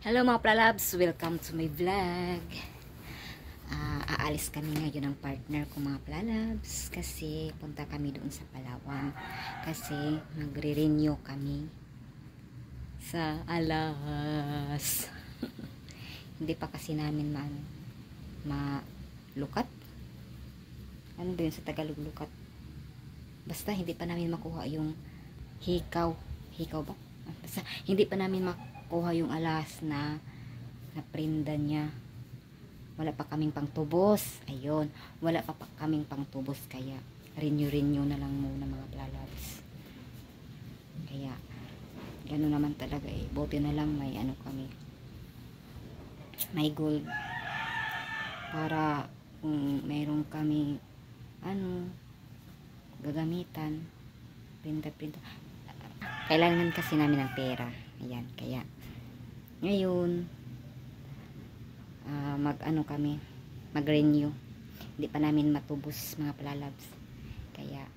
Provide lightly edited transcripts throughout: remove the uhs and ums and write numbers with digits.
Hello mga pralabs, welcome to my vlog. Aalis kami ngayon ng partner ko mga pralabs kasi punta kami doon sa Palawan kasi magre-renew kami sa alas. Hindi pa kasi namin malukat. Ano ba yun sa Tagalog lukat? Basta hindi pa namin makuha yung hikaw ba? Basta hindi pa namin makuha yung alas na prenda niya. Wala pa kaming pangtubos. Ayun, wala pa kaming pangtubos kaya renew na lang muna mga pralabs. Kaya gano'n naman talaga eh. Buti na lang may ano kami. May gold para kung mayroon kami gagamitan, printa. Kailangan kasi namin ng pera. Ayan, kaya ngayon mag-renew. Hindi pa namin matubos mga pralabs. Kaya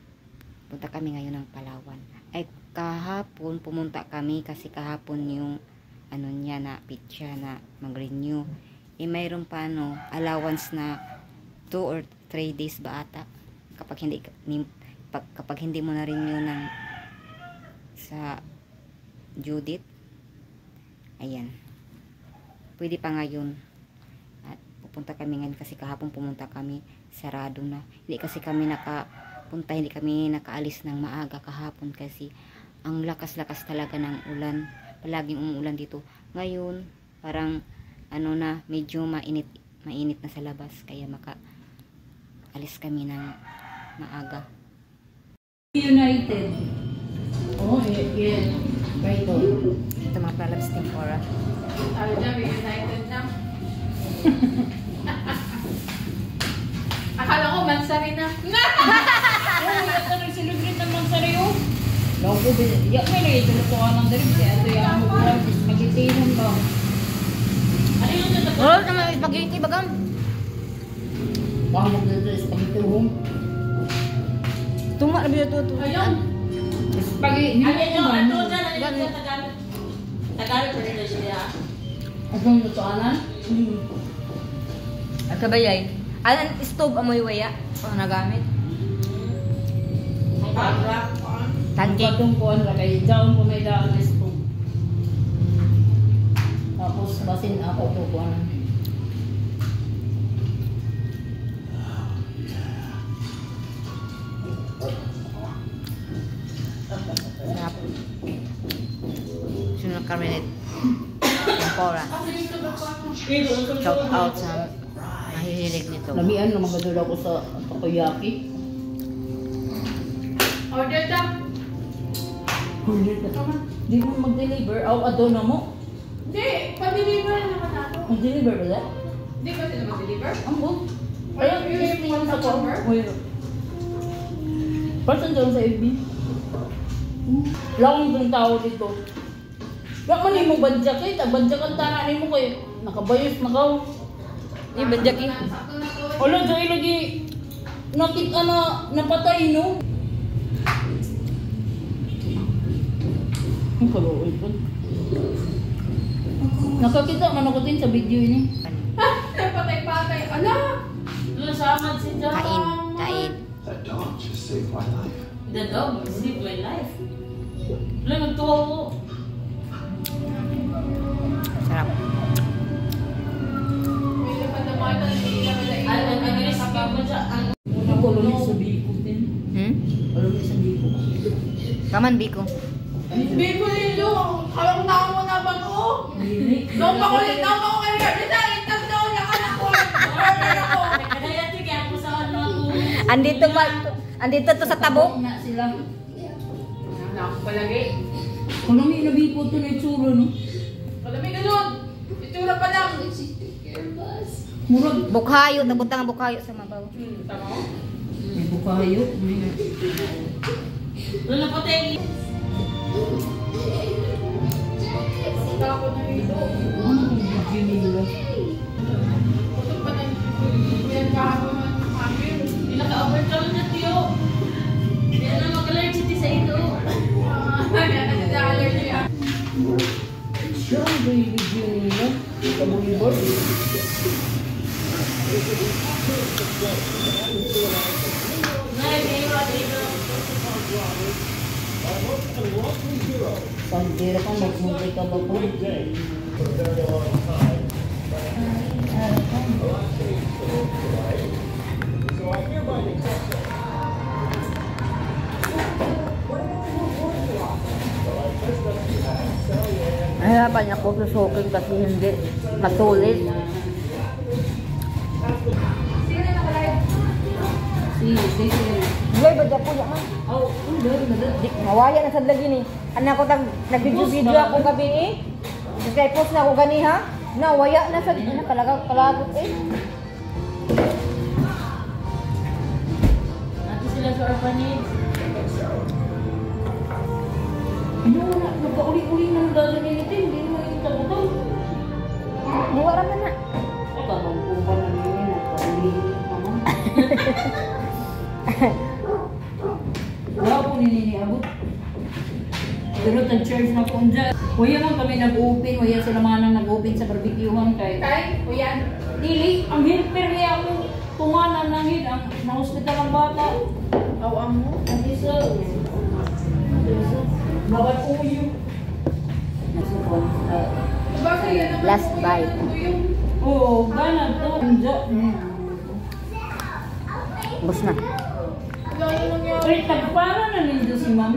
punta kami ngayon ng Palawan. Ay kahapon pumunta kami kasi kahapon yung niya na pitcha na mag-renew. Eh mayroon pa allowance na 2 or 3 days ba ata kapag hindi mo na renew ng sa Judith. Ayan, pwede pa ngayon at pupunta kami ngayon kasi kahapon pumunta kami, sarado na. Hindi kami nakaalis ng maaga kahapon kasi ang lakas-lakas talaga ng ulan, palaging umuulan dito. Ngayon parang medyo mainit na sa labas kaya makaalis kami ng maaga. United. Oh, yeah. Right on. Ito mga pralabs tempura. Sabi na, may United na. Akala ko mansari na. Oh, ito nag-celebrate ng mansari oh. Law ko, iyak may lagi tulutuan ng darib. Kaya ito yung magitinom ba? Ano yung tulutuan? Oh, naman spaghetti bagam. Baka mag-dito spaghetti home. Tuma na ito. Ayun. Spaghetti. Ayun yung Tagalog pa rin siya. Atong lutuanan? At kabayay. Alan stove amoy waya o nagamit. Tangke. Batong kuhan na kay daon ko may daan na stove. Tapos basin ako ito kuhanan. Sarap. Sunod kami tempura. Shout out sa mahihilig nito. Lamian na magadol ako sa takoyaki. Order ka. Di mo mag-deliver? Ado na mo? Hindi, pa-deliver na naman ako. Mag-deliver ba yan? Hindi ba sila mag-deliver? Ang good. Ayun, yung sa number? Person doon sa FB. Lang yung tao dito. Kaya man mo badyak eh. Badyak ang tanan mo kayo. Nakabayos na ka. Ni banjak eh. Wala, dahil lagi nakita na napatay, no? Ang kaluoy po. Nakakita man ako din sa video ini. Patay-patay. Ala! Nasama si John. Kain. That dog just saved my life. The dog saved my life. Wala, nagtuwa ko. Sarap. May laman na mata, hindi naman na Ang agilis ka mo siya. Ako lang sa biko din. Alam mo sa biko. Kaman biko. Biko nilo, halang na mo na ba ko? Doon pa ko kanina. Bisa, itas daw niya ka na ko. Order ako. Kaya sige ako sa ano ako. Andito to sa tabo. Na sila. Ako palagi. Kung may nabiko ito na itsura, no? Malamig ganun. Itsura pa lang. Murag. Bukhayo, nabutang ang bukhayo sa mabaw. Tama mo? May bukayo. Wala pa tayo. Punta ako na rito. Video nila. Punta pa na. Yan kahapon ng amin. Pinaka-overcome na tiyo. Yan na mag-allergy sa ito. Yan na allergy. Siyempre. video ninyo. Kabulibor. Pagdira ka, magmumay ka ba po? Nahirapan niya ako susukin kasi hindi matulis. Si. Ngay ba dyan po niya man? Oh, Di, mawaya na sa lagi ni. Anak ko nag-video ako gabi eh. Kaya post na ako gani ha. Nawaya na sa kalagot eh. Nato sila sa orphanage. Ano na, nagpa-uli-uli na ng dala ni Nito, hindi naman yung tabutol. Muwara man na. Tabang po ba na niya, nagpa-uli-uli naman. Wala po niliniabot. Pero tag-charge na po dyan. Kuya man kami nag-open, kuya sila manang nag-open sa barbecuehan kay. Tay, kuya. Dili, ang helper niya ang tunganan ng hid, ang na-hospital ang bata. Awang mo. Ang isa. Babat uyo. Nasukon. Bagay yan naman. Last kuya, bite. ano yung- Oo, ganun to. Bus na. Wala ko nangyari. Pero tagpara na ninyo si ma'am.